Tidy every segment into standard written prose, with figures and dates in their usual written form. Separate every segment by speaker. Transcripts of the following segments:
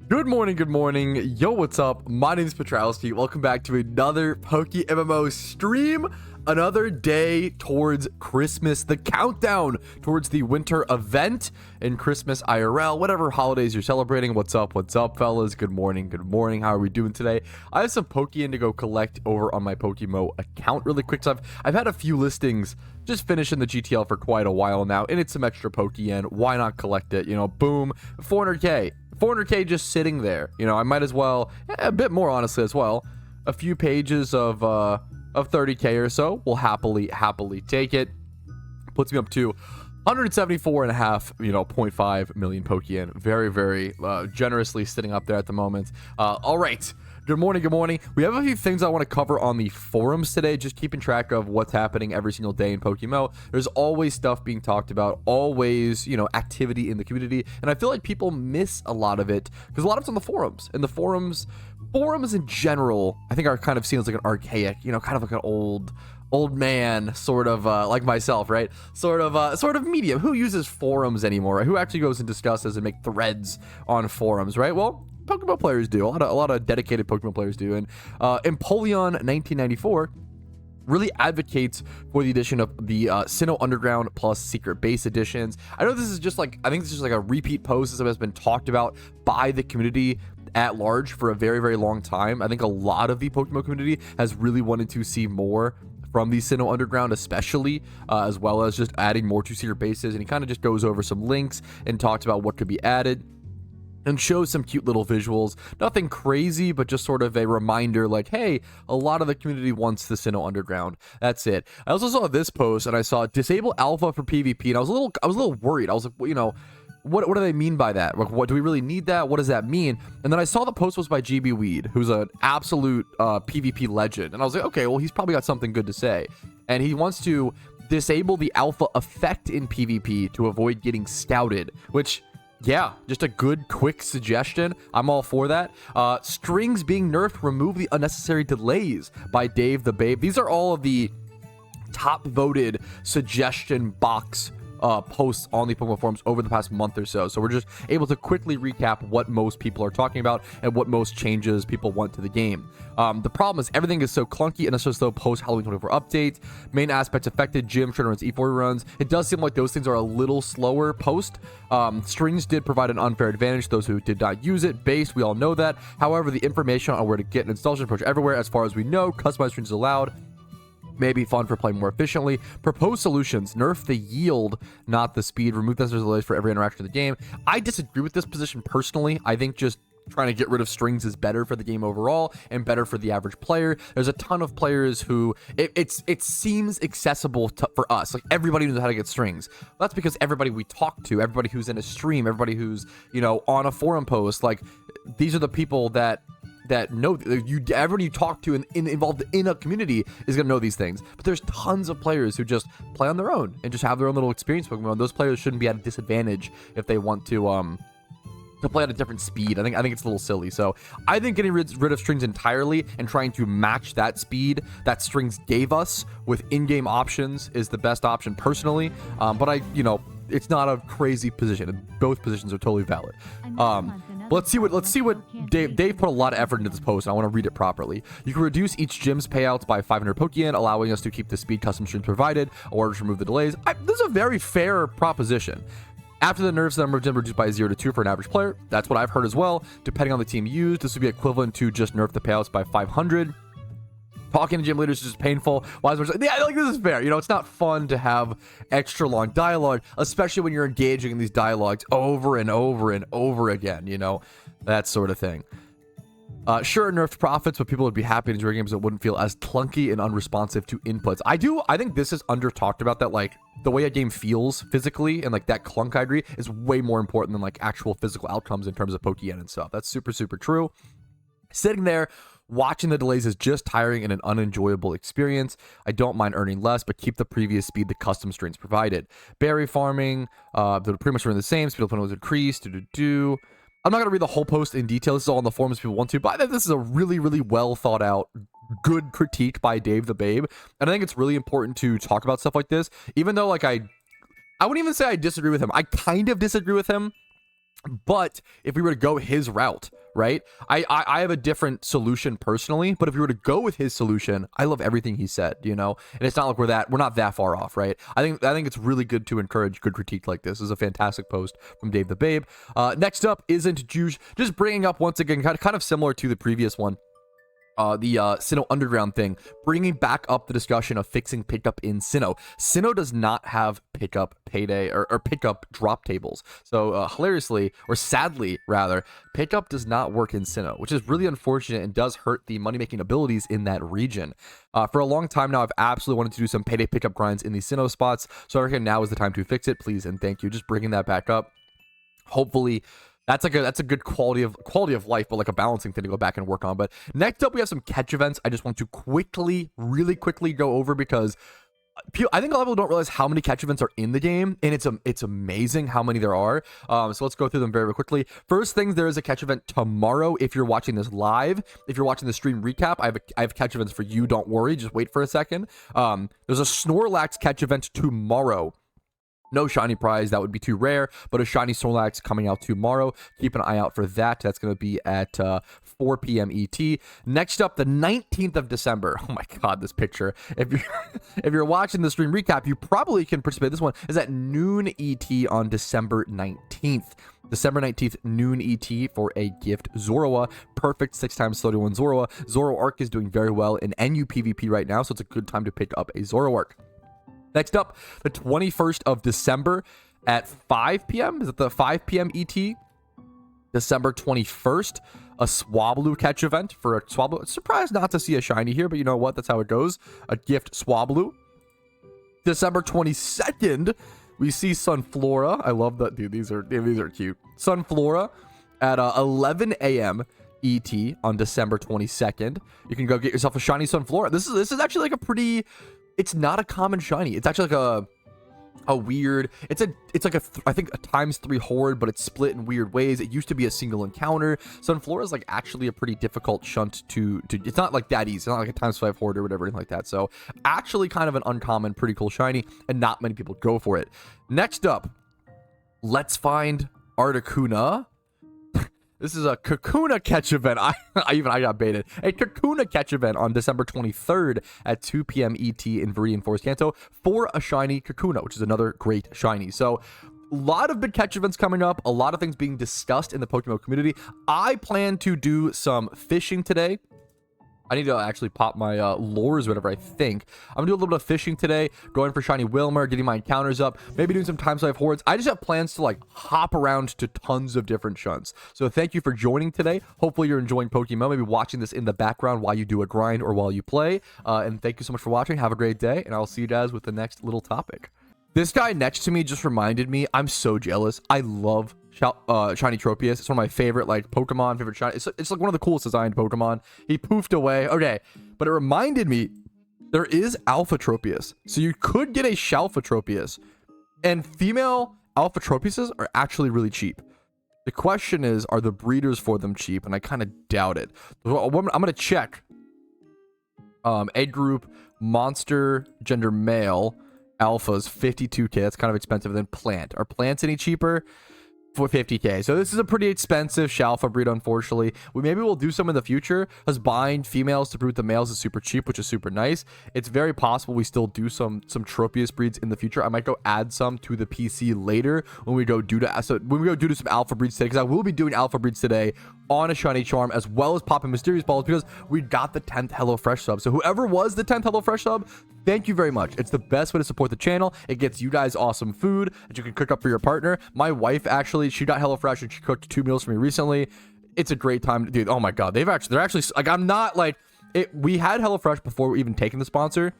Speaker 1: Good morning. Yo, what's up? My name is Patrouski. Welcome back to another PokeMMO stream. Another day towards Christmas, the countdown towards the winter event and Christmas IRL, whatever holidays you're celebrating. What's up, fellas? Good morning. How are we doing today? I have some Pokeyen to go collect over on my PokeMMO account really quick. So I've had a few listings just finishing the GTL for quite a while now, and it's some extra Pokeyen. Why not collect it? You know, boom, 400k. 400k just sitting there. You know, I might as well, a bit more honestly as well. A few pages of 30k or so will happily take it. Puts me up to 174 and a half, 0.5 million Pokeyen. Very generously sitting up there at the moment. All right. Good morning. We have a few things I want to cover on the forums today, just keeping track of what's happening every single day in PokeMMO. There's always stuff being talked about, always, activity in the community, and I feel like people miss a lot of it because a lot of it's on the forums. And the forums in general, I think are kind of seen as like an archaic, kind of like an old man, sort of like myself, right? Sort of medium. Who uses forums anymore, right? Who actually goes and discusses and make threads on forums, right? Well, PokeMMO players do. A lot of dedicated PokeMMO players do. And Empoleon 1994 really advocates for the addition of the Sinnoh Underground plus Secret Base editions. I know this is just like, I think this is just like a repeat post that has been talked about by the community at large for a very long time. I think a lot of the PokeMMO community has really wanted to see more from the Sinnoh Underground, especially, as well as just adding more to Secret Bases. And he kind of just goes over some links and talks about what could be added and shows some cute little visuals. Nothing crazy, but just sort of a reminder like, hey, a lot of the community wants the Sinnoh Underground. That's it. I also saw this post and I saw disable alpha for PvP, and I was a little worried. I was like, what do they mean by that? Like, what do we really need that? What does that mean? And then I saw the post was by GB Weed, who's an absolute PvP legend. And I was like, okay, well, he's probably got something good to say. And he wants to disable the alpha effect in PvP to avoid getting scouted, which, yeah, just a good, quick suggestion. I'm all for that. Strings being nerfed, remove the unnecessary delays by Dave the Babe. These are all of the top voted suggestion box posts on the PokeMMO forums over the past month or so. So we're just able to quickly recap what most people are talking about and what most changes people want to the game. The problem is everything is so clunky and it's just slow post Halloween 24 updates. Main aspects affected: gym, trainer runs, E4 runs. It does seem like those things are a little slower post. Strings did provide an unfair advantage to those who did not use it. Base, we all know that. However, the information on where to get an installation approach everywhere, as far as we know. Customized strings allowed. May be fun for playing more efficiently. Proposed solutions: nerf the yield, not the speed. Remove necessary delays for every interaction in the game. I disagree with this position personally. I think just trying to get rid of strings is better for the game overall and better for the average player. There's a ton of players who it seems accessible for us. Like, everybody knows how to get strings. That's because everybody we talk to, everybody who's in a stream, everybody who's, on a forum post, like, these are the people that know everybody you talk to and involved in a community is going to know these things. But there's tons of players who just play on their own and just have their own little experience Pokemon. Those players shouldn't be at a disadvantage if they want to play at a different speed. I think it's a little silly. So I think getting rid of strings entirely and trying to match that speed that strings gave us with in-game options is the best option personally. But it's not a crazy position. Both positions are totally valid. Let's see what Dave put a lot of effort into this post, and I want to read it properly. You can reduce each gym's payouts by 500 Pokeyen, allowing us to keep the speed custom strings provided, or to remove the delays. This is a very fair proposition. After the nerfs, the number of gyms reduced by 0 to 2 for an average player. That's what I've heard as well. Depending on the team used, this would be equivalent to just nerf the payouts by 500. Talking to gym leaders is just painful. Yeah, like, this is fair. It's not fun to have extra long dialogue, especially when you're engaging in these dialogues over and over again, that sort of thing. Sure, nerfed profits, but people would be happy to enjoy games that wouldn't feel as clunky and unresponsive to inputs. I think this is under talked about, that like the way a game feels physically and like that clunk I agree is way more important than like actual physical outcomes in terms of Pokeyen and stuff. That's super true. Sitting there watching the delays is just tiring and an unenjoyable experience. I don't mind earning less, but keep the previous speed the custom strings provided. Berry farming, they're pretty much the same. Speed of was increased. I'm not going to read the whole post in detail. This is all on the forums if people want to, but I think this is a really well thought out, good critique by Dave the Babe. And I think it's really important to talk about stuff like this, even though like I wouldn't even say I disagree with him. I kind of disagree with him. But if we were to go his route, right? I have a different solution personally, but if we were to go with his solution, I love everything he said, you know? And it's not like we're not that far off, right? I think it's really good to encourage good critique like this. This is a fantastic post from Dave the Babe. Next up isn't Juge, just bringing up once again, kind of similar to the previous one. The Sinnoh Underground thing, bringing back up the discussion of fixing pickup in Sinnoh. Sinnoh does not have pickup payday or pickup drop tables. So hilariously, or sadly rather, pickup does not work in Sinnoh, which is really unfortunate and does hurt the money-making abilities in that region. For a long time now, I've absolutely wanted to do some payday pickup grinds in these Sinnoh spots, so I reckon now is the time to fix it. Please and thank you. Just bringing that back up. Hopefully that's a good quality of life, but like a balancing thing to go back and work on. But next up, we have some catch events. I just want to really quickly go over because I think a lot of people don't realize how many catch events are in the game, and it's amazing how many there are. So let's go through them very quickly. First things, there is a catch event tomorrow. If you're watching this live, if you're watching the stream recap, I have catch events for you. Don't worry, just wait for a second. There's a Snorlax catch event tomorrow. No shiny prize, that would be too rare, but a shiny Snorlax coming out tomorrow. Keep an eye out for that. That's going to be at 4 p.m. ET. Next up, the 19th of December. Oh my god, this picture. If you're watching the stream recap, you probably can participate. This one is at noon ET on December 19th. December 19th, noon ET for a gift Zoroa. Perfect 6x31 Zoroa. Zoroark is doing very well in NU PvP right now, so it's a good time to pick up a Zoroark. Next up, the 21st of December at 5 p.m. Is it the 5 p.m. ET? December 21st, a Swablu catch event for a Swablu. Surprised not to see a shiny here, but you know what? That's how it goes. A gift Swablu. December 22nd, we see Sunflora. I love that, dude. These are cute. Sunflora at 11 a.m. ET on December 22nd. You can go get yourself a shiny Sunflora. This is actually like a pretty. It's not a common shiny. It's actually like a weird. It's like I think a ×3 horde, but it's split in weird ways. It used to be a single encounter. Sunflora is like actually a pretty difficult shunt to. It's not like that easy. It's not like a ×5 horde or whatever like that. So actually kind of an uncommon, pretty cool shiny, and not many people go for it. Next up, let's find Articuno. This is a Kakuna catch event. I got baited. A Kakuna catch event on December 23rd at 2 p.m. ET in Viridian Forest Kanto for a shiny Kakuna, which is another great shiny. So a lot of big catch events coming up, a lot of things being discussed in the PokeMMO community. I plan to do some fishing today. I need to actually pop my lures or whatever, I think. I'm gonna do a little bit of fishing today, going for shiny Wilmer, getting my encounters up, maybe doing some ×5 hordes. I just have plans to like hop around to tons of different shunts. So thank you for joining today. Hopefully you're enjoying Pokemon, maybe watching this in the background while you do a grind or while you play. And thank you so much for watching. Have a great day, and I'll see you guys with the next little topic. This guy next to me just reminded me, I'm so jealous. I love shiny Tropius. It's one of my favorite like Pokemon, favorite shiny. It's like one of the coolest designed Pokemon. He poofed away. Okay, but it reminded me there is Alpha Tropius. So you could get a Shalpha Tropius, and female Alpha Tropiuses are actually really cheap. The question is, are the breeders for them cheap? And I kind of doubt it. I'm gonna check. Egg group, monster, gender male. Alphas 52k. That's kind of expensive. Then plant. Are plants any cheaper? For 50k. So this is a pretty expensive Shalpha breed, unfortunately. Maybe we'll do some in the future, because buying females to breed the males is super cheap, which is super nice. It's very possible we still do some Tropius breeds in the future. I might go add some to the PC later when we go do some alpha breeds today, because I will be doing alpha breeds today on a shiny charm, as well as popping mysterious balls, because we got the 10th HelloFresh sub. So whoever was the 10th HelloFresh sub, thank you very much. It's the best way to support the channel. It gets you guys awesome food that you can cook up for your partner. My wife actually, she got HelloFresh and she cooked 2 meals for me recently. It's a great time, dude. Oh my god, they're actually like, I'm not like it. We had HelloFresh before we even taking the sponsor.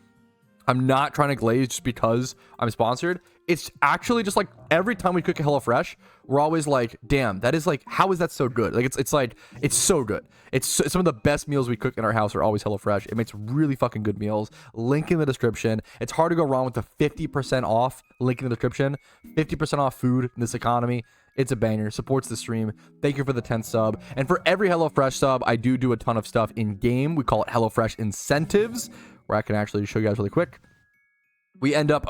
Speaker 1: I'm not trying to glaze just because I'm sponsored. It's actually just like every time we cook a HelloFresh, we're always like, damn, that is like, how is that so good? Like, it's like, it's so good. It's some of the best meals we cook in our house are always HelloFresh. It makes really fucking good meals. Link in the description. It's hard to go wrong with the 50% off link in the description. 50% off food in this economy. It's a banger. Supports the stream. Thank you for the 10th sub. And for every HelloFresh sub, I do a ton of stuff in game. We call it HelloFresh incentives, where I can actually show you guys really quick. we end up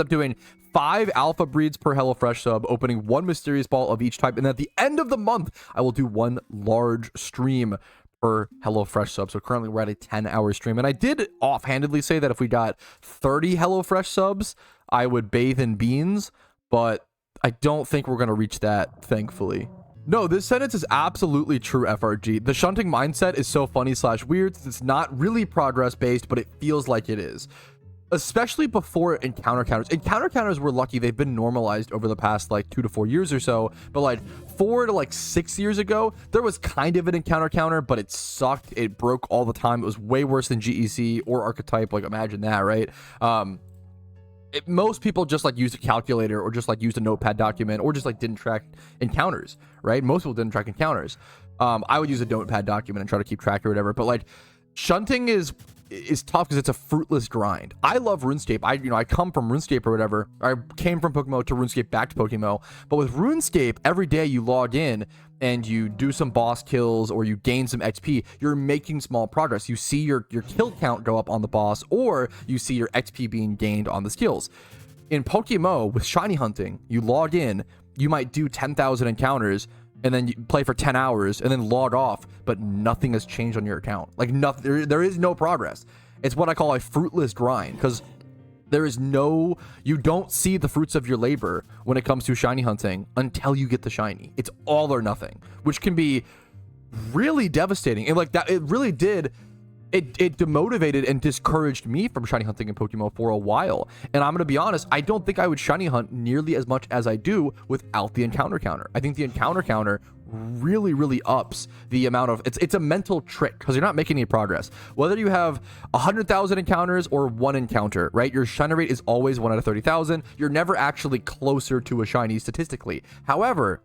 Speaker 1: doing 5 alpha breeds per HelloFresh sub, opening 1 mysterious ball of each type, and at the end of the month I will do 1 large stream per HelloFresh sub. So currently we're at a 10-hour stream, and I did offhandedly say that if we got 30 HelloFresh subs I would bathe in beans, but I don't think we're gonna reach that, thankfully. No, this sentence is absolutely true, FRG. The shunting mindset is so funny / weird. It's not really progress based, but it feels like it is. Especially before encounter counters. Encounter counters, we're lucky they've been normalized over the past like 2 to 4 years or so, but like 4 to like 6 years ago there was kind of an encounter counter, but it sucked. It broke all the time. It was way worse than GEC or Archetype. Like, imagine that, right? Most people just like used a calculator or just like used a notepad document or just like didn't track encounters, right? Most people didn't track encounters. I would use a notepad document and try to keep track or whatever, but like shunting is tough because it's a fruitless grind. I love RuneScape. I come from RuneScape or whatever. I came from PokeMMO to RuneScape back to PokeMMO. But with RuneScape, every day you log in and you do some boss kills or you gain some XP, you're making small progress. You see your kill count go up on the boss, or you see your XP being gained on the skills. In PokeMMO, with shiny hunting, you log in, you might do 10,000 encounters, and then you play for 10 hours and then log off, but nothing has changed on your account. Like, nothing, there is no progress. It's what I call a fruitless grind, because you don't see the fruits of your labor when it comes to shiny hunting until you get the shiny. It's all or nothing, which can be really devastating. And like that, it really did. It demotivated and discouraged me from shiny hunting in PokeMMO for a while. And I'm going to be honest, I don't think I would shiny hunt nearly as much as I do without the encounter counter. I think the encounter counter really ups the amount of, it's a mental trick because you're not making any progress. Whether you have 100,000 encounters or 1 encounter, right? Your shiny rate is always 1 out of 30,000. You're never actually closer to a shiny statistically. However,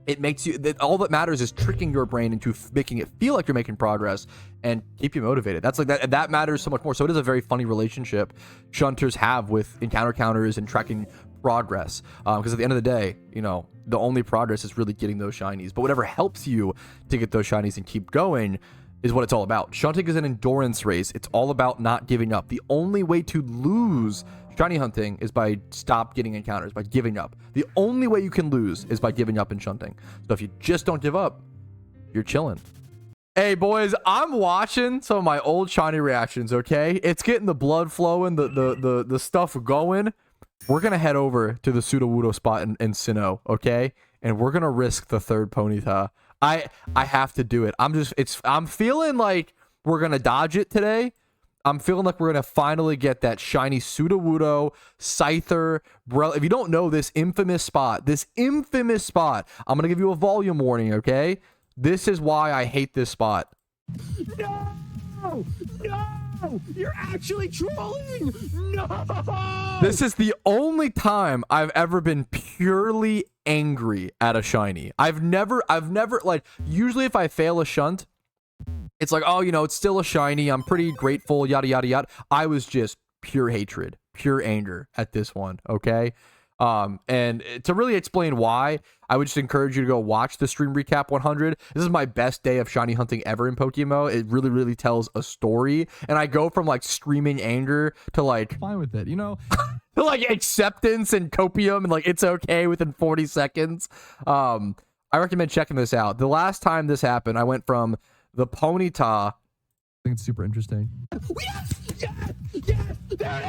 Speaker 1: it makes you, all that matters is tricking your brain into making it feel like you're making progress and keep you motivated. That's like that matters so much more. So it is a very funny relationship shunters have with encounter counters and tracking progress, because at the end of the day, you know, the only progress is really getting those shinies. But whatever helps you to get those shinies and keep going is what it's all about. Shunting is an endurance race. It's all about not giving up. The only way to lose shiny hunting is by stop getting encounters, by giving up. The only way you can lose is by giving up in shunting. So if you just don't give up, you're chilling. Hey boys, I'm watching some of my old shiny reactions, okay? It's getting the blood flowing, the stuff going. We're gonna head over to the Sudo spot in Sinnoh, okay? And we're gonna risk the 3rd Ponyta. I have to do it. I'm feeling like we're gonna dodge it today. I'm feeling like we're going to finally get that shiny Sudo, Scyther, If you don't know this infamous spot, I'm going to give you a volume warning, okay? This is why I hate this spot. No! You're actually trolling! No! This is the only time I've ever been purely angry at a shiny. I've never, like, usually if I fail a shunt, it's like, oh, you know, it's still a shiny. I'm pretty grateful, yada, yada, yada. I was just pure hatred, pure anger at this one, okay? And to really explain why, I would just encourage you to go watch the stream recap 100. This is my best day of shiny hunting ever in PokeMMO. It really tells a story. And I go from, like, screaming anger to, like, fine with it, you know? To, like, acceptance and copium and, like, it's okay within 40 seconds. I recommend checking this out. The last time this happened, I went from the Ponyta, I think it's super interesting,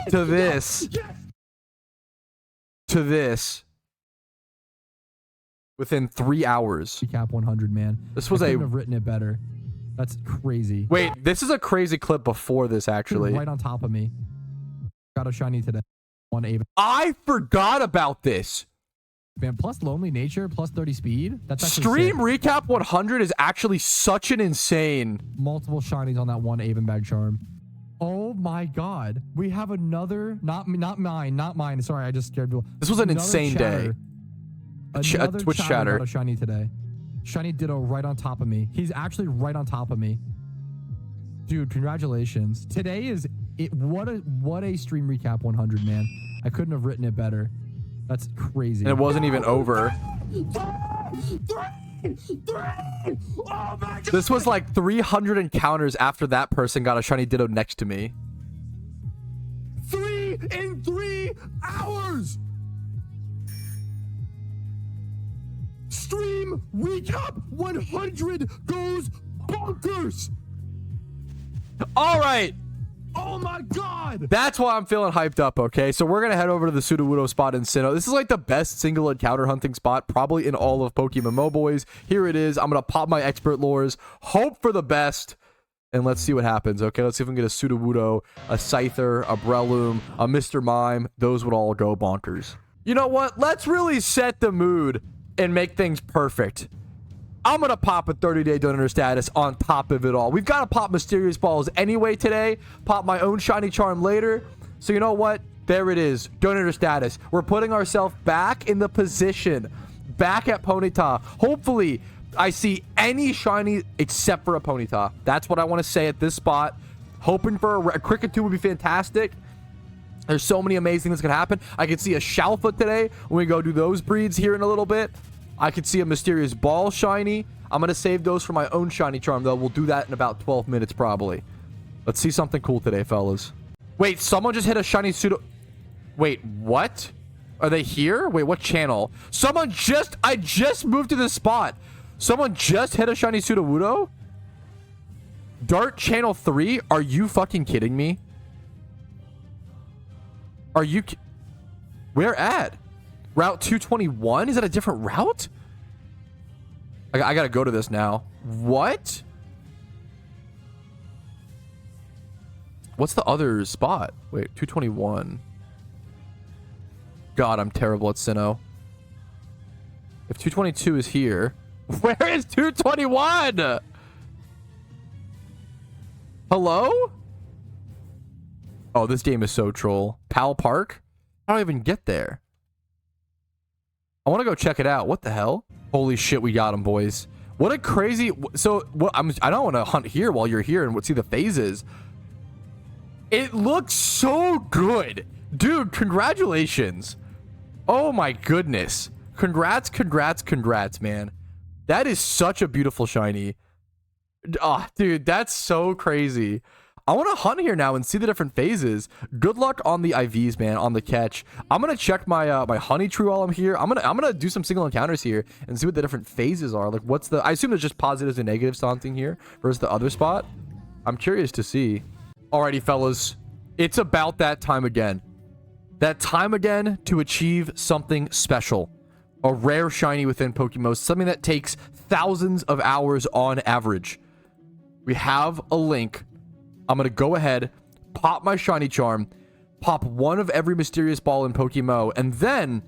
Speaker 1: to this within 3 hours. Recap 100, man. This was I couldn't have written it better. That's crazy. Wait, this is a crazy clip before this, actually. Right on top of me. Got a shiny today. 1 Ava. I forgot about this. Man, plus lonely nature, plus 30 speed. That's stream sick. Recap 100 is actually such an insane. Multiple shinies on that 1 Avon bag charm. Oh my god. We have another, not mine. Sorry, I just scared people. This was an insane day. A Twitch chatter. Got a shiny today. Shiny Ditto right on top of me. He's actually right on top of me. Dude, congratulations. Today is it. What a stream recap 100, man. I couldn't have written it better. That's crazy. And it wasn't even over. Oh my God. This was like 300 encounters after that person got a shiny Ditto next to me. 300 shiny in 3 hours. Stream recap 100 goes bonkers. All right. Oh my god. That's why I'm feeling hyped up, okay? So we're going to head over to the Sudo spot in Sinnoh. This is like the best single encounter hunting spot probably in all of PokeMMO, boys. Here it is. I'm going to pop my expert lures, hope for the best, and let's see what happens, okay? Let's see if we can get a Sudowoodo, a Scyther, a Breloom, a Mr. Mime. Those would all go bonkers. You know what? Let's really set the mood and make things perfect. I'm going to pop a 30-day donor status on top of it all. We've got to pop Mysterious Balls anyway today. Pop my own Shiny Charm later. So you know what? There it is. Donor status. We're putting ourselves back in the position. Back at Ponyta. Hopefully, I see any shiny except for a Ponyta. That's what I want to say at this spot. Hoping for a Cricket 2 would be fantastic. There's so many amazing things can happen. I could see a Shalfa today when we go do those breeds here in a little bit. I could see a Mysterious Ball shiny. I'm going to save those for my own Shiny Charm, though. We'll do that in about 12 minutes, probably. Let's see something cool today, fellas. Wait, someone just hit a shiny Sudo... Wait, what? Are they here? Wait, what channel? Someone just... I just moved to this spot. Someone just hit a shiny Sudowoodo? Dart Channel 3? Are you fucking kidding me? Are you... Where at? Route 221? Is that a different route? I gotta go to this now. What? What's the other spot? Wait, 221. God, I'm terrible at Sinnoh. If 222 is here, where is 221? Hello? Oh, this game is so troll. Pal Park? How do I even get there? I want to go check it out. What the hell? Holy shit, we got him, boys. What a crazy... So, what? I don't want to hunt here while you're here and see the phases. It looks so good. Dude, congratulations. Oh my goodness. Congrats, congrats, congrats, man. That is such a beautiful shiny. Oh, dude, that's so crazy. I want to hunt here now and see the different phases. Good luck on the IVs, man, on the catch. I'm gonna check my my honey tree while I'm here. I'm gonna do some single encounters here and see what the different phases are. Like, what's the... I assume there's just positives and negatives to hunting here versus the other spot. I'm curious to see. Alrighty, fellas, it's about that time again. That time again to achieve something special. A rare shiny within PokeMMO, something that takes thousands of hours on average. We have a link. I'm going to go ahead, pop my Shiny Charm, pop one of every Mysterious Ball in PokeMMO, and then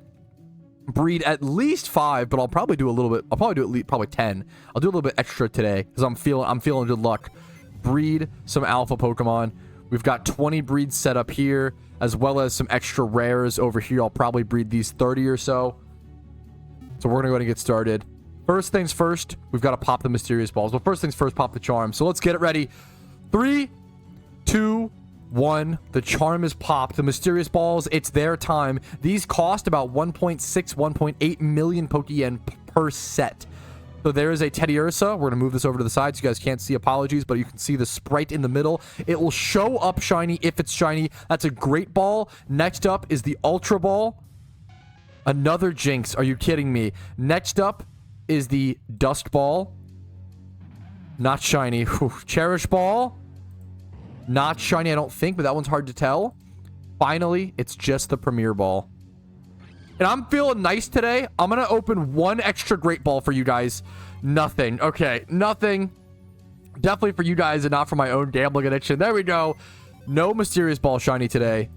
Speaker 1: breed at least 5, but I'll probably do a little bit. I'll probably do at least probably 10. I'll do a little bit extra today because I'm feeling good luck. Breed some alpha Pokemon. We've got 20 breeds set up here, as well as some extra rares over here. I'll probably breed these 30 or so. So we're going to go ahead and get started. First things first, we've got to pop the Mysterious Balls. But first things first, pop the Charm. So let's get it ready. 3, 2, 1. The Charm is popped. The Mysterious Balls, it's their time. These cost about 1.6, 1.8 million Pokeyen per set. So there is a Teddy Ursa. We're going to move this over to the side so you guys can't see. Apologies, but you can see the sprite in the middle. It will show up shiny if it's shiny. That's a great ball. Next up is the Ultra Ball. Another Jinx. Are you kidding me? Next up is the Dust Ball. Not shiny. Whew. Cherish Ball. Not shiny, I don't think, but that one's hard to tell. Finally, it's just the Premier Ball. And I'm feeling nice today. I'm going to open one extra Great Ball for you guys. Nothing. Okay, nothing. Definitely for you guys and not for my own gambling addiction. There we go. No Mysterious Ball shiny today.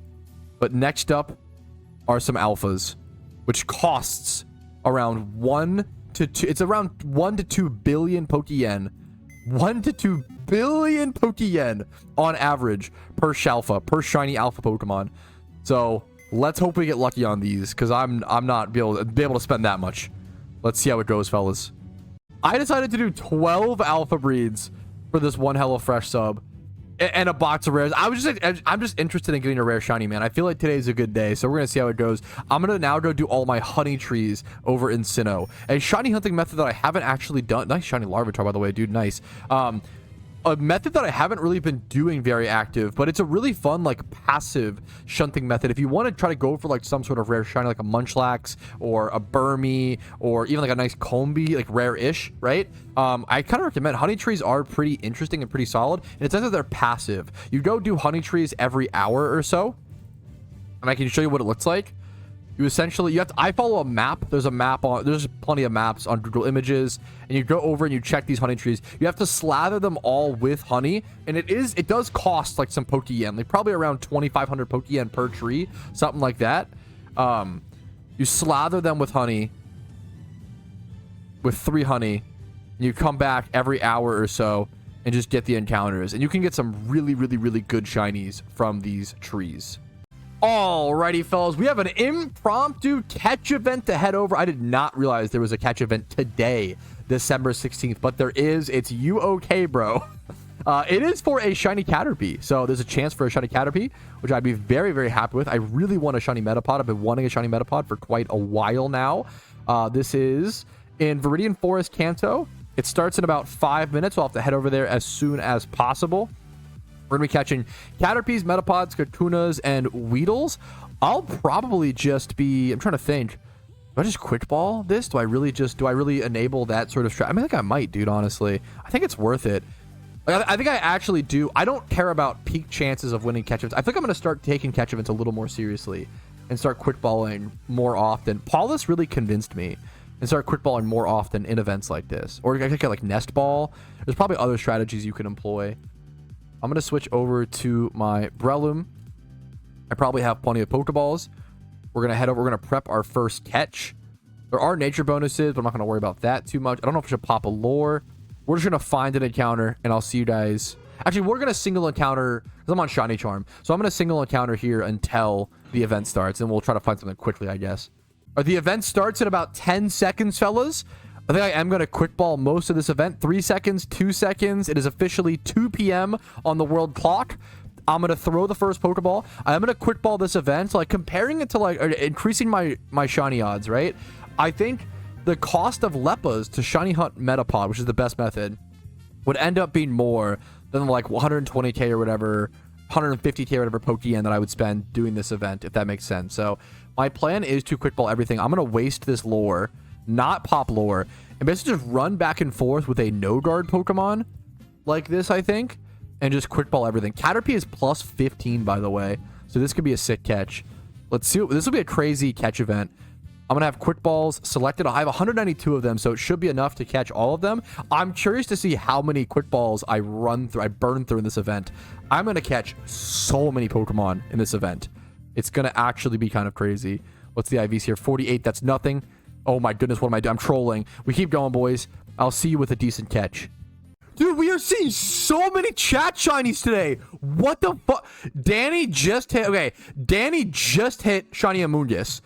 Speaker 1: But next up are some Alphas, which costs around 1 to 2. It's around 1 to 2 billion Pokeyen. 1 to 2 billion Pokeyen on average per Shalfa, per shiny alpha Pokemon. So let's hope we get lucky on these, because I'm not be able to spend that much. Let's see how it goes, fellas. I decided to do 12 alpha breeds for this one HelloFresh sub and a box of rares. I'm just interested in getting a rare shiny, man. I feel like today's a good day, so we're gonna see how it goes. I'm gonna now go do all my honey trees over in Sinnoh, a shiny hunting method that I haven't actually done. Nice shiny Larvitar, by the way, dude. Nice. a method that I haven't really been doing very active, but it's a really fun, like, passive shunting method. If you want to try to go for, like, some sort of rare shiny, like a Munchlax or a Burmy or even, like, a nice Combee, like, rare-ish, right? I kind of recommend honey trees are pretty interesting and pretty solid, and it says that they're passive. You go do honey trees every hour or so, and I can show you what it looks like. You essentially, I follow a map. There's plenty of maps on Google Images, and you go over and you check these honey trees. You have to slather them all with honey, and it does cost like some Pokeyen, like probably around 2,500 Pokeyen per tree, something like that. You slather them with honey, with 3 honey, and you come back every hour or so and just get the encounters, and you can get some really, really, really good shinies from these trees. Alrighty, fellas, we have an impromptu catch event to head over. I did not realize there was a catch event today, December 16th, but there is. It's you okay, bro? It is for a shiny Caterpie, so there's a chance for a shiny Caterpie, which I'd be very, very happy with. I really want a shiny Metapod. I've been wanting a shiny Metapod for quite a while now. This is in Viridian Forest Kanto. It starts in about 5 minutes. We'll have to head over there as soon as possible. We're going to be catching Caterpies, Metapods, Kakunas, and Weedles. I'll probably just be... I'm trying to think. Do I just quick ball this? Do I really enable that sort of I mean, I think I might, dude, honestly. I think it's worth it. Like, I think I actually do. I don't care about peak chances of winning catch events. I think I'm going to start taking catch events a little more seriously and start quick balling more often. Paulus really convinced me, and start quick balling more often in events like this. Or I could get like Nest Ball. There's probably other strategies you can employ. I'm going to switch over to my Breloom. I probably have plenty of Pokeballs. We're going to head over. We're going to prep our first catch. There are nature bonuses, but I'm not going to worry about that too much. I don't know if I should pop a lure. We're just going to find an encounter, and I'll see you guys. Actually, we're going to single encounter, because I'm on Shiny Charm. So I'm going to single encounter here until the event starts, and we'll try to find something quickly, I guess. The event starts in about 10 seconds, fellas. I think I am going to quick ball most of this event. 3 seconds, 2 seconds. It is officially 2 p.m. on the world clock. I'm going to throw the first Pokeball. I'm going to quick ball this event, like comparing it to like increasing my shiny odds, right? I think the cost of Leppas to shiny hunt Metapod, which is the best method, would end up being more than like 120k or whatever, 150k or whatever Pokeyen that I would spend doing this event, if that makes sense. So my plan is to quick ball everything. I'm going to waste this lure, not pop lore, and basically just run back and forth with a no guard Pokemon like this, I think, and just quick ball everything. Caterpie is plus 15, by the way, so this could be a sick catch. Let's see. This will be a crazy catch event. I'm gonna have quick balls selected. I have 192 of them, so it should be enough to catch all of them. I'm curious to see how many quick balls I burn through in this event. I'm gonna catch so many Pokemon in this event. It's gonna actually be kind of crazy. What's the IVs here? 48. That's nothing. Oh my goodness, what am I doing? I'm trolling. We keep going, boys. I'll see you with a decent catch. Dude, we are seeing so many chat shinies today. What the fuck? Danny just hit... Okay, Danny just hit shiny Amoonguss.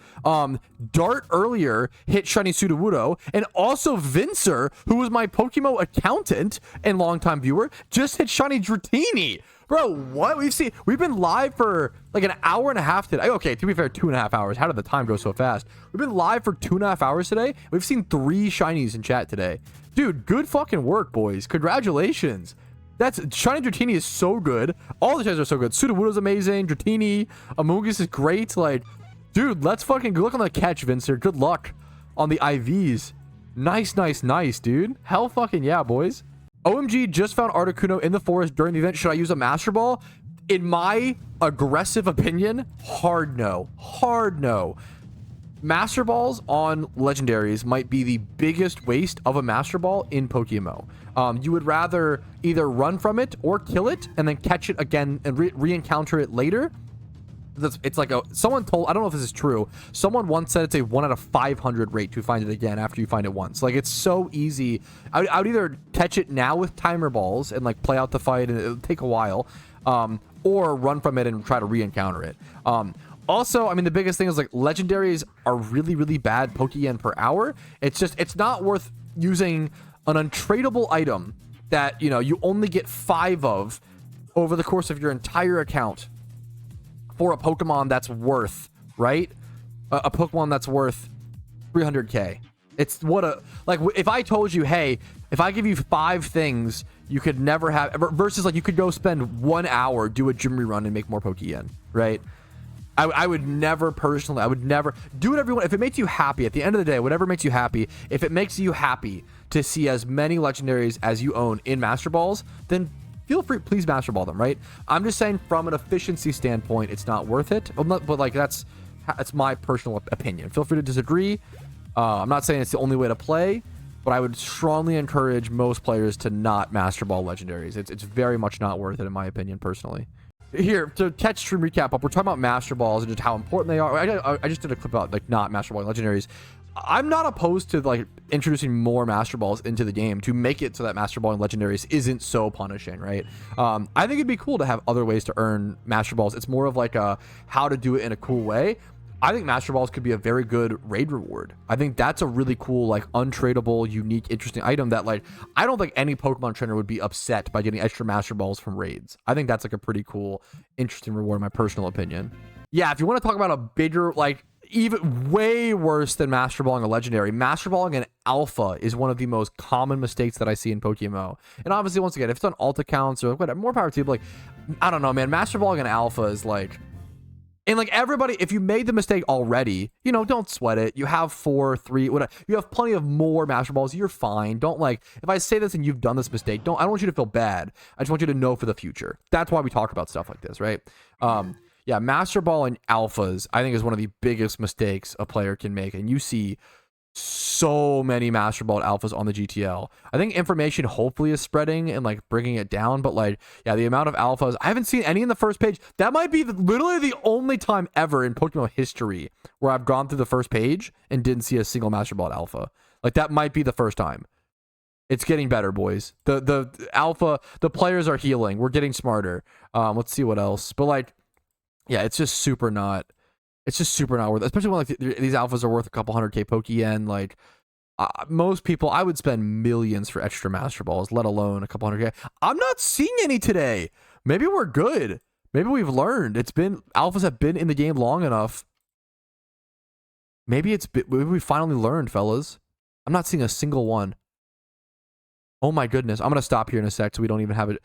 Speaker 1: Dart earlier hit shiny Sudowoodo. And also Vincer, who was my PokeMMO accountant and longtime viewer, just hit shiny Dratini. Bro, what? We've been live for like an hour and a half today. Okay, to be fair, 2.5 hours. How did the time go so fast? We've been live for 2.5 hours today. We've seen 3 shinies in chat today. Dude, good fucking work, boys. Congratulations. Shiny Dratini is so good. All the shinies are so good. Sudowoodo's amazing. Dratini, Amoonguss is great. Like, dude, let's fucking good luck on the catch, Vincer. Good luck on the IVs. Nice, nice, nice, dude. Hell fucking yeah, boys. OMG just found Articuno in the forest during the event. Should I use a Master Ball? In my aggressive opinion, hard no. Hard no. Master Balls on Legendaries might be the biggest waste of a Master Ball in PokeMMO. You would rather either run from it or kill it and then catch it again and re-encounter it later. It's like someone told, I don't know if this is true, someone once said it's a 1 out of 500 rate to find it again after you find it once. Like, it's so easy. I would either catch it now with timer balls and like play out the fight, and it'll take a while, or run from it and try to re-encounter it. Also, I mean, the biggest thing is like legendaries are really, really bad Pokeyen per hour. It's not worth using an untradeable item that, you know, you only get 5 of over the course of your entire account for a Pokemon that's worth, right? A Pokemon that's worth 300k. It's what a, like, if I told you, hey, if I give you 5 things, you could never have versus like you could go spend 1 hour, do a gym rerun and make more Pokeyen, right? I would never personally, I would never do whatever you want. If it makes you happy at the end of the day, whatever makes you happy, if it makes you happy to see as many legendaries as you own in Master Balls, then feel free, please Master Ball them, right? I'm just saying from an efficiency standpoint, it's not worth it. But like that's my personal opinion. Feel free to disagree. I'm not saying it's the only way to play, but I would strongly encourage most players to not Master Ball legendaries. It's very much not worth it in my opinion, personally. Here, to catch stream recap up, we're talking about Master Balls and just how important they are. I just did a clip about like not Master Ball legendaries. I'm not opposed to like introducing more Master Balls into the game to make it so that Master Ball and legendaries isn't so punishing, right? I think it'd be cool to have other ways to earn Master Balls. It's more of like a how to do it in a cool way. I think Master Balls could be a very good raid reward. I think that's a really cool, like untradeable, unique, interesting item that like, I don't think any Pokemon trainer would be upset by getting extra Master Balls from raids. I think that's like a pretty cool, interesting reward in my personal opinion. Yeah, if you want to talk about a bigger, like even way worse than Master Balling a legendary, Master Balling an alpha is one of the most common mistakes that I see in PokeMMO. And obviously, once again, if it's on alt accounts or whatever, more power to you, but like, I don't know, man, Master Balling an alpha is like, and like everybody, if you made the mistake already, you know, don't sweat it. You have 4, 3, whatever. You have plenty of more Master Balls. You're fine. Don't like, if I say this and you've done this mistake, I don't want you to feel bad. I just want you to know for the future. That's why we talk about stuff like this, right? Yeah, Master Ball and alphas, I think is one of the biggest mistakes a player can make. And you see so many Master Ball alphas on the GTL. I think information hopefully is spreading and like bringing it down, but like, yeah, the amount of alphas, I haven't seen any in the first page. That might be literally the only time ever in Pokemon history where I've gone through the first page and didn't see a single Master Ball alpha. Like that might be the first time. It's getting better, boys. The alpha, the players are healing. We're getting smarter. Let's see what else. But like, yeah, it's just super not. It's just super not worth it, especially when like these alphas are worth a couple 100k Pokeyen. Like most people, I would spend millions for extra Master Balls, let alone a couple 100k. I'm not seeing any today. Maybe we're good. Maybe we've learned. Alphas have been in the game long enough. Maybe we finally learned, fellas. I'm not seeing a single one. Oh my goodness. I'm gonna stop here in a sec so we don't even have it.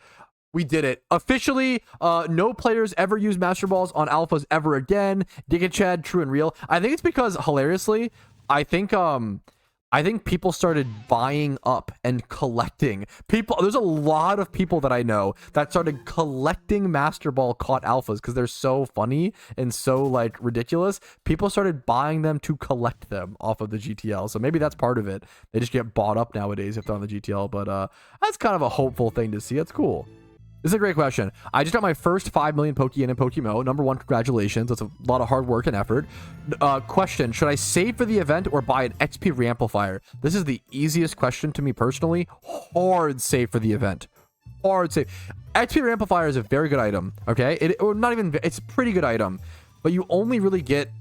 Speaker 1: We did it. Officially, no players ever use Master Balls on alphas ever again. Digachad, true and real. I think it's because, hilariously, I think people started buying up and collecting. There's a lot of people that I know that started collecting Master Ball caught alphas because they're so funny and so like ridiculous. People started buying them to collect them off of the GTL. So maybe that's part of it. They just get bought up nowadays if they're on the GTL. But that's kind of a hopeful thing to see. That's cool. This is a great question. I just got my first 5 million Pokeyen in PokeMMO. Number 1, congratulations. That's a lot of hard work and effort. Question, should I save for the event or buy an XP Reamplifier? This is the easiest question to me personally. Hard save for the event. Hard save. XP Reamplifier is a very good item, okay? It's a pretty good item, but you only really get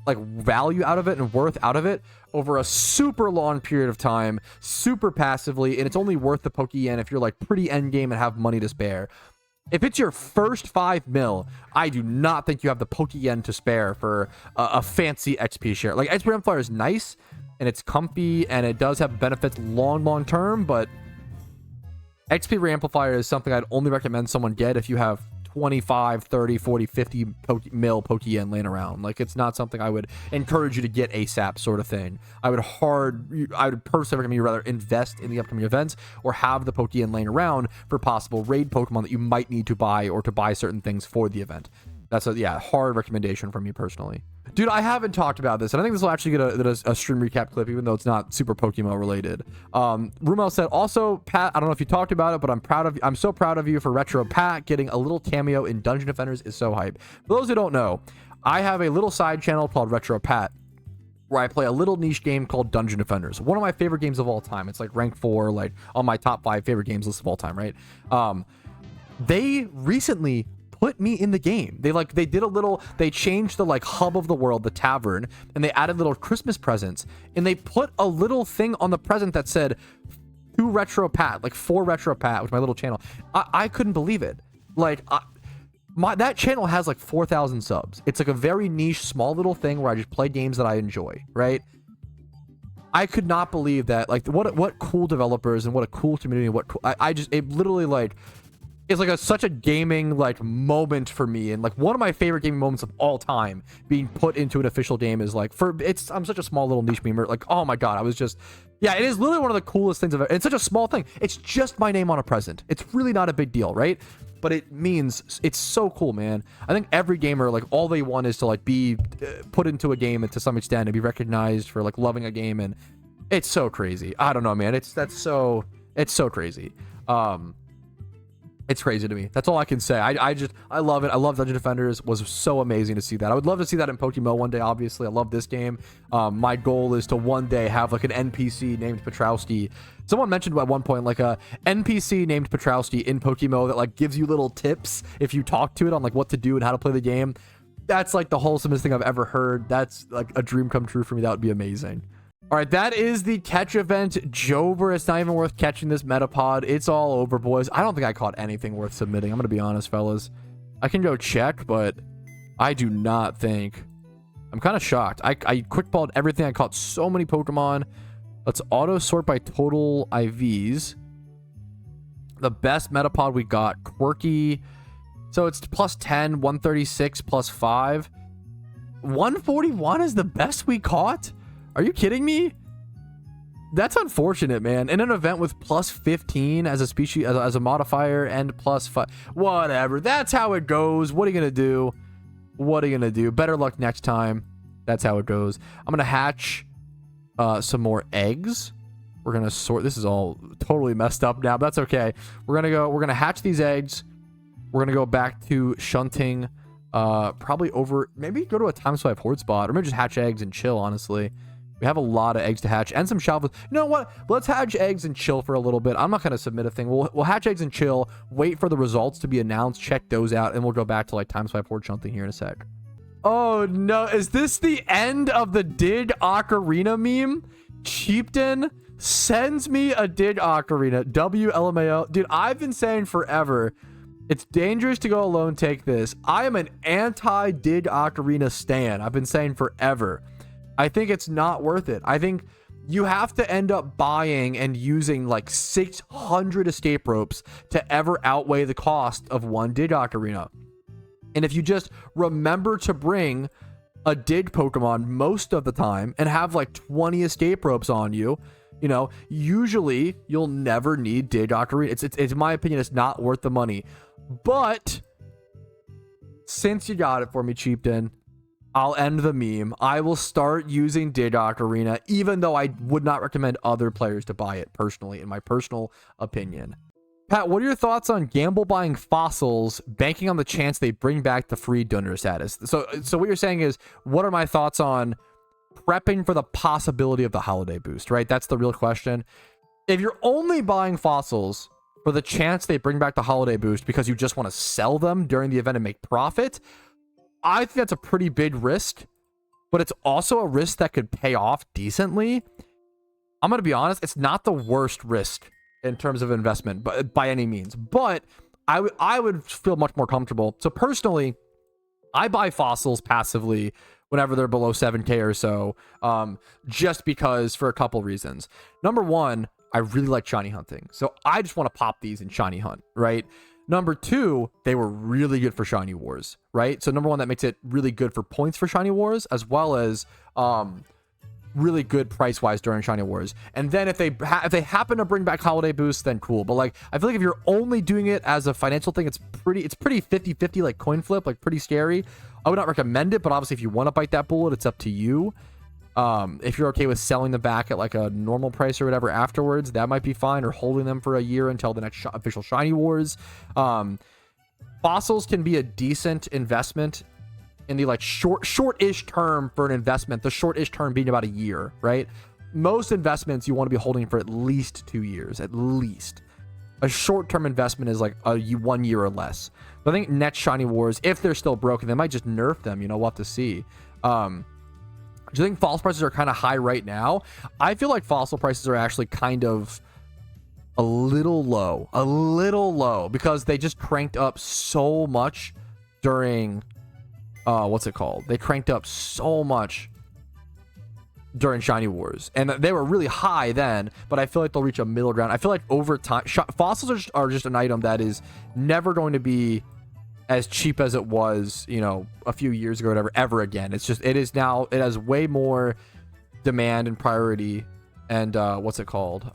Speaker 1: like value out of it and worth out of it over a super long period of time, super passively, and it's only worth the Pokeyen if you're like pretty endgame and have money to spare. If it's your first 5 mil, I do not think you have the Pokeyen to spare for a fancy XP share. Like XP Reamplifier is nice and it's comfy and it does have benefits long term, but XP Reamplifier is something I'd only recommend someone get if you have 25, 30, 40, 50 mil Pokeyen laying around. Like, it's not something I would encourage you to get ASAP sort of thing. I would personally recommend you rather invest in the upcoming events or have the Pokeyen laying around for possible raid Pokemon that you might need to buy or to buy certain things for the event. That's a hard recommendation from me personally. Dude, I haven't talked about this, and I think this will actually get a stream recap clip, even though it's not super Pokemon related. Rumel said, also, Pat, I don't know if you talked about it, but I'm so proud of you for Retro Pat. Getting a little cameo in Dungeon Defenders is so hype. For those who don't know, I have a little side channel called Retro Pat, where I play a little niche game called Dungeon Defenders. One of my favorite games of all time. It's like rank 4, like on my top 5 favorite games list of all time, right? They recently put me in the game. They changed the like hub of the world, the tavern, and they added little Christmas presents, and they put a little thing on the present that said to Retro Pat, like for Retro Pat, which is my little channel. I couldn't believe it. Like that channel has like 4,000 subs. It's like a very niche, small little thing where I just play games that I enjoy, right? I could not believe that. Like, what cool developers and what a cool community. What cool, I just, it literally like, it's like such a gaming like moment for me, and like one of my favorite gaming moments of all time being put into an official game is like, I'm such a small little niche memer, like, oh my god, I was just, yeah, it is literally one of the coolest things it's such a small thing. It's just my name on a present. It's really not a big deal, right? But it means, it's so cool, man. I think every gamer, like, all they want is to like be put into a game and to some extent and be recognized for like loving a game, and it's so crazy. I don't know, man. It's so crazy. It's crazy to me. That's all I can say. I love it. I love Dungeon Defenders. It was so amazing to see that. I would love to see that in PokeMMO one day, obviously. I love this game. My goal is to one day have like an NPC named Patrouski. Someone mentioned at one point like a NPC named Patrouski in PokeMMO that like gives you little tips if you talk to it on like what to do and how to play the game. That's like the wholesomest thing I've ever heard. That's like a dream come true for me. That would be amazing. All right, that is the catch event. Jover, it's not even worth catching this Metapod. It's all over, boys. I don't think I caught anything worth submitting. I'm going to be honest, fellas. I can go check, but I do not think. I'm kind of shocked. I quick-balled everything. I caught so many Pokemon. Let's auto-sort by total IVs. The best Metapod we got, Quirky. So it's plus 10, 136, plus 5. 141 is the best we caught? Are you kidding me? That's unfortunate, man. In an event with plus 15 as a species, as a modifier, and plus 5. Whatever. That's how it goes. What are you going to do? What are you going to do? Better luck next time. That's how it goes. I'm going to hatch some more eggs. We're going to sort. This is all totally messed up now, but that's okay. We're going to hatch these eggs. We're going to go back to shunting. Probably over, maybe go to a time swipe horde spot, or maybe just hatch eggs and chill, honestly. We have a lot of eggs to hatch and some shelves. You know what? Let's hatch eggs and chill for a little bit. I'm not going to submit a thing. We'll hatch eggs and chill, wait for the results to be announced, check those out, and we'll go back to like time swipe horde shunting here in a sec. Oh no, is this the end of the Dig Ocarina meme? Chieftain sends me a Dig Ocarina. WLMAO. Dude, I've been saying forever, it's dangerous to go alone, take this. I am an anti-Dig Ocarina stan. I've been saying forever. I think it's not worth it. I think you have to end up buying and using like 600 escape ropes to ever outweigh the cost of one Dig Ocarina. And if you just remember to bring a Dig Pokemon most of the time and have like 20 escape ropes on you, you know, usually you'll never need Dig Ocarina. It's in my opinion, it's not worth the money. But since you got it for me, Chieftain, I'll end the meme. I will start using Dig Ocarina, even though I would not recommend other players to buy it personally, in my personal opinion. Pat, what are your thoughts on gamble buying fossils, banking on the chance they bring back the free donor status? So what you're saying is, what are my thoughts on prepping for the possibility of the holiday boost, right? That's the real question. If you're only buying fossils for the chance they bring back the holiday boost because you just want to sell them during the event and make profit, I think that's a pretty big risk, but it's also a risk that could pay off decently. I'm going to be honest, it's not the worst risk in terms of investment by any means, but I would feel much more comfortable. So personally, I buy fossils passively whenever they're below 7K or so, just because, for a couple reasons. Number one, I really like shiny hunting, so I just want to pop these in shiny hunt, right? Number two, they were really good for Shiny Wars, right? So number one, that makes it really good for points for Shiny Wars, as well as really good price-wise during Shiny Wars. And then if they happen to bring back holiday boosts, then cool. But like, I feel like if you're only doing it as a financial thing, it's pretty 50-50, like coin flip, like pretty scary. I would not recommend it, but obviously if you want to bite that bullet, it's up to you. If you're okay with selling them back at like a normal price or whatever afterwards, that might be fine, or holding them for a year until the next official Shiny Wars. Fossils can be a decent investment in the like short-ish term for an investment, the short-ish term being about a year, right? Most investments you want to be holding for at least 2 years, at least. A short-term investment is like a 1 year or less. But I think next Shiny Wars, if they're still broken, they might just nerf them, you know, we'll have to see. Do you think fossil prices are kind of high right now? I feel like fossil prices are actually kind of a little low, because they just cranked up so much during, what's it called? They cranked up so much during Shiny Wars, and they were really high then, but I feel like they'll reach a middle ground. I feel like over time, fossils are just an item that is never going to be as cheap as it was, you know, a few years ago or whatever, ever again. It's just, it is now, it has way more demand and priority, and what's it called?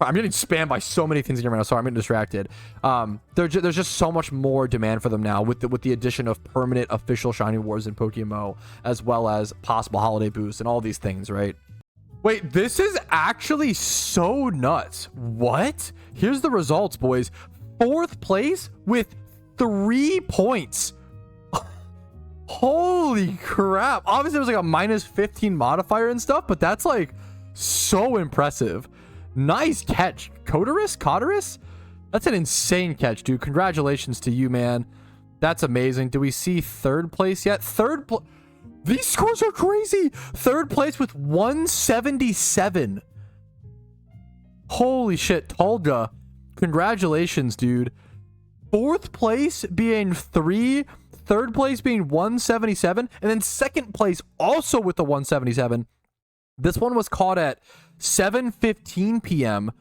Speaker 1: I'm getting spammed by so many things here right now. Sorry, I'm getting distracted. There's just so much more demand for them now with the addition of permanent official Shiny Wars in PokeMMO, as well as possible holiday boosts and all these things, right? Wait, this is actually so nuts. What? Here's the results, boys. 4th place with 3 points. Holy crap. Obviously, there was like a minus 15 modifier and stuff, but that's like so impressive. Nice catch, Coterus? That's an insane catch, dude. Congratulations to you, man. That's amazing. Do we see 3rd place yet? These scores are crazy. 3rd place with 177. Holy shit, Tolga. Congratulations, dude. 4th place being 3, 3rd place being 177, and then 2nd place also with the 177. This one was caught at 7:15 p.m.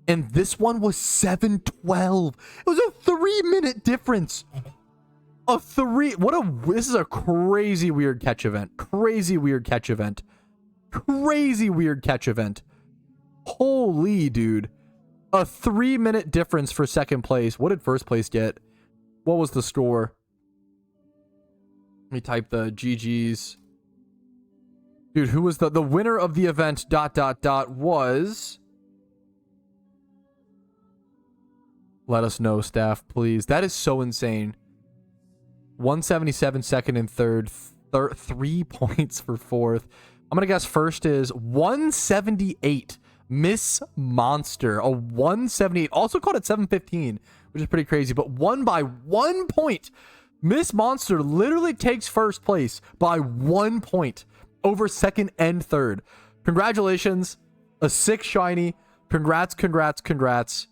Speaker 1: and this one was 7:12. It was a 3-minute difference. This is a crazy weird catch event. Crazy weird catch event. Holy dude. A 3-minute difference for 2nd place. What did 1st place get? What was the score? Let me type the GG's. Dude, who was the winner of the event, ... was... Let us know, staff, please. That is so insane. 177 2nd and 3rd. 3 points for 4th. I'm going to guess 1st is 178. Miss Monster. A 178. Also caught at 7:15, which is pretty crazy, but won by 1 point. Miss Monster literally takes 1st place by 1 point. Over 2nd and 3rd. Congratulations. A 6 shiny. Congrats.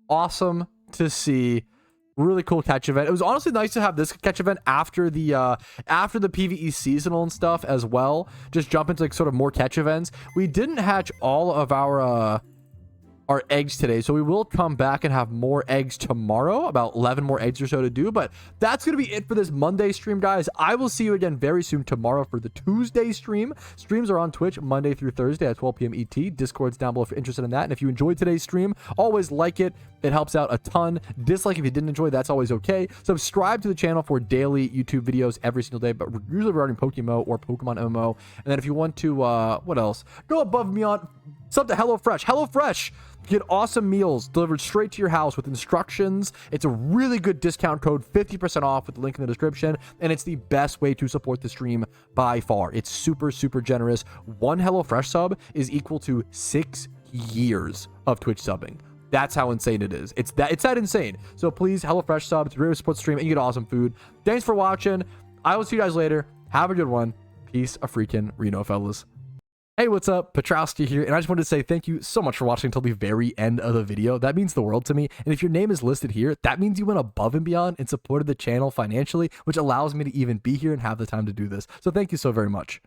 Speaker 1: Awesome to see. Really cool catch event. It was honestly nice to have this catch event after the PvE seasonal and stuff as well. Just jump into like sort of more catch events. We didn't hatch all of our eggs today, so we will come back and have more eggs tomorrow, about 11 more eggs or so to do. But that's gonna be it for this Monday stream, guys. I will see you again very soon tomorrow for the Tuesday stream. Streams are on Twitch Monday through Thursday at 12 p.m. ET. Discord's down below if you're interested in that. And if you enjoyed today's stream, always like it. It helps out a ton. Dislike if you didn't enjoy, that's always okay. Subscribe to the channel for daily YouTube videos every single day, but usually regarding PokeMMO or Pokemon MMO. And then if you want to what else, go above and beyond, sub to HelloFresh. Get awesome meals delivered straight to your house with instructions. It's a really good discount code, 50% off with the link in the description. And it's the best way to support the stream by far. It's super generous. 1 HelloFresh sub is equal to 6 years of Twitch subbing. That's how insane it is. It's that insane. So please, HelloFresh sub. It's really support the stream and you get awesome food. Thanks for watching. I will see you guys later. Have a good one. Peace a freaking Reno, fellas. Hey, what's up? Patrouski here, and I just wanted to say thank you so much for watching until the very end of the video. That means the world to me, and if your name is listed here, that means you went above and beyond and supported the channel financially, which allows me to even be here and have the time to do this. So thank you so very much.